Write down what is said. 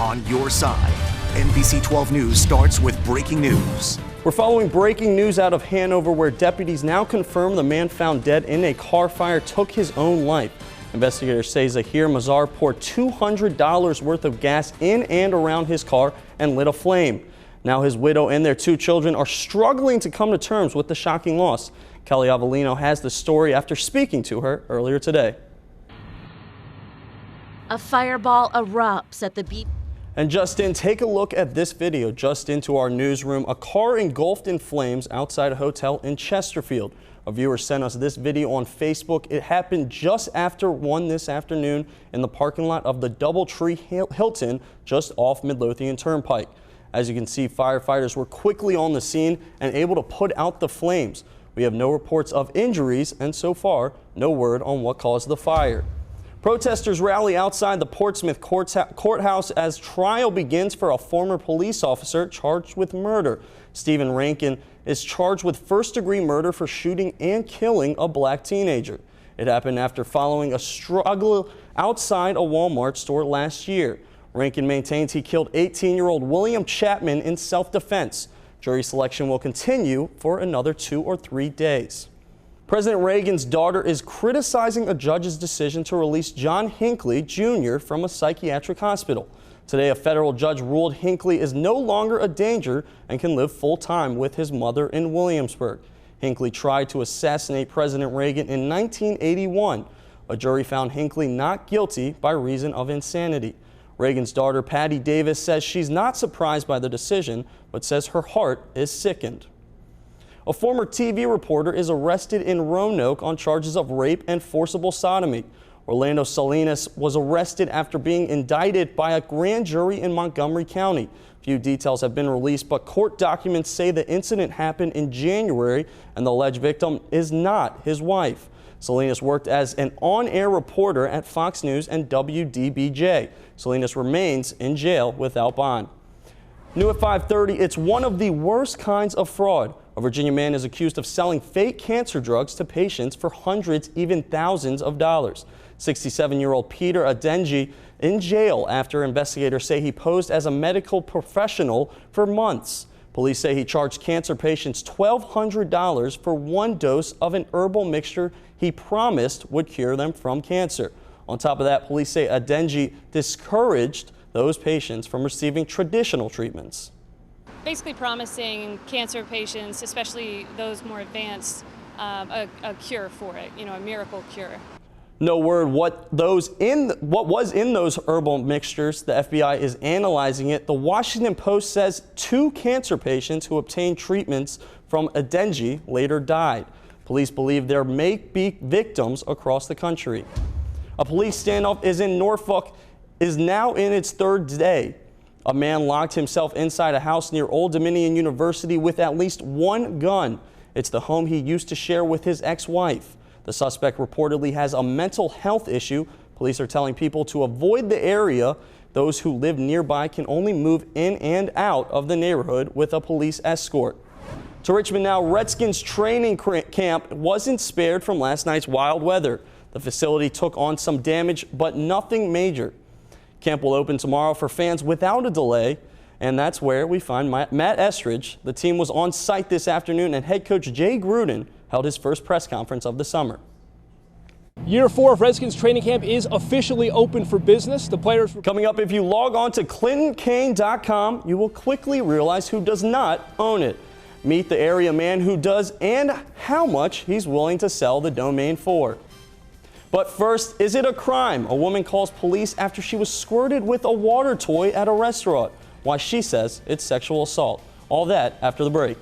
on your side. NBC 12 News starts with breaking news. We're following breaking news out of Hanover, where deputies now confirm the man found dead in a car fire took his own life. Investigators say Zahir Mazar poured $200 worth of gas in and around his car and lit a flame. Now his widow and their 2 children are struggling to come to terms with the shocking loss. Kelly Avellino has the story after speaking to her earlier today. A fireball erupts at the beach. And Justin, take a look at this video just into our newsroom. A car engulfed in flames outside a hotel in Chesterfield. A viewer sent us this video on Facebook. It happened just after 1 this afternoon in the parking lot of the Doubletree Hilton just off Midlothian Turnpike. As you can see, firefighters were quickly on the scene and able to put out the flames. We have no reports of injuries and so far no word on what caused the fire. Protesters rally outside the Portsmouth courthouse as trial begins for a former police officer charged with murder. Stephen Rankin is charged with first-degree murder for shooting and killing a black teenager. It happened after following a struggle outside a Walmart store last year. Rankin maintains he killed 18-year-old William Chapman in self-defense. Jury selection will continue for another 2 or 3 days. President Reagan's daughter is criticizing a judge's decision to release John Hinckley Jr. from a psychiatric hospital. Today, a federal judge ruled Hinckley is no longer a danger and can live full-time with his mother in Williamsburg. Hinckley tried to assassinate President Reagan in 1981. A jury found Hinckley not guilty by reason of insanity. Reagan's daughter, Patty Davis, says she's not surprised by the decision, but says her heart is sickened. A former TV reporter is arrested in Roanoke on charges of rape and forcible sodomy. Orlando Salinas was arrested after being indicted by a grand jury in Montgomery County. Few details have been released, but court documents say the incident happened in January and the alleged victim is not his wife. Salinas worked as an on-air reporter at Fox News and WDBJ. Salinas remains in jail without bond. New at 5:30, it's one of the worst kinds of fraud. A Virginia man is accused of selling fake cancer drugs to patients for hundreds, even thousands of dollars. 67-year-old Peter Adenji in jail after investigators say he posed as a medical professional for months. Police say he charged cancer patients $1,200 for 1 dose of an herbal mixture he promised would cure them from cancer. On top of that, police say Adenji discouraged those patients from receiving traditional treatments. Basically promising cancer patients, especially those more advanced, a cure for it, a miracle cure. No word what was in those herbal mixtures. The FBI is analyzing it. The Washington Post says 2 cancer patients who obtained treatments from Adenji later died. Police believe there may be victims across the country. A police standoff in Norfolk is now in its 3rd day. A man locked himself inside a house near Old Dominion University with at least 1 gun. It's the home he used to share with his ex-wife. The suspect reportedly has a mental health issue. Police are telling people to avoid the area. Those who live nearby can only move in and out of the neighborhood with a police escort. To Richmond now, Redskins training camp wasn't spared from last night's wild weather. The facility took on some damage, but nothing major. Camp will open tomorrow for fans without a delay, and that's where we find Matt Estridge. The team was on site this afternoon, and head coach Jay Gruden held his first press conference of the summer. Year 4 of Redskins training camp is officially open for business. The players coming up, if you log on to ClintonKane.com, you will quickly realize who does not own it. Meet the area man who does and how much he's willing to sell the domain for. But first, is it a crime? A woman calls police after she was squirted with a water toy at a restaurant. Why she says it's sexual assault. All that after the break.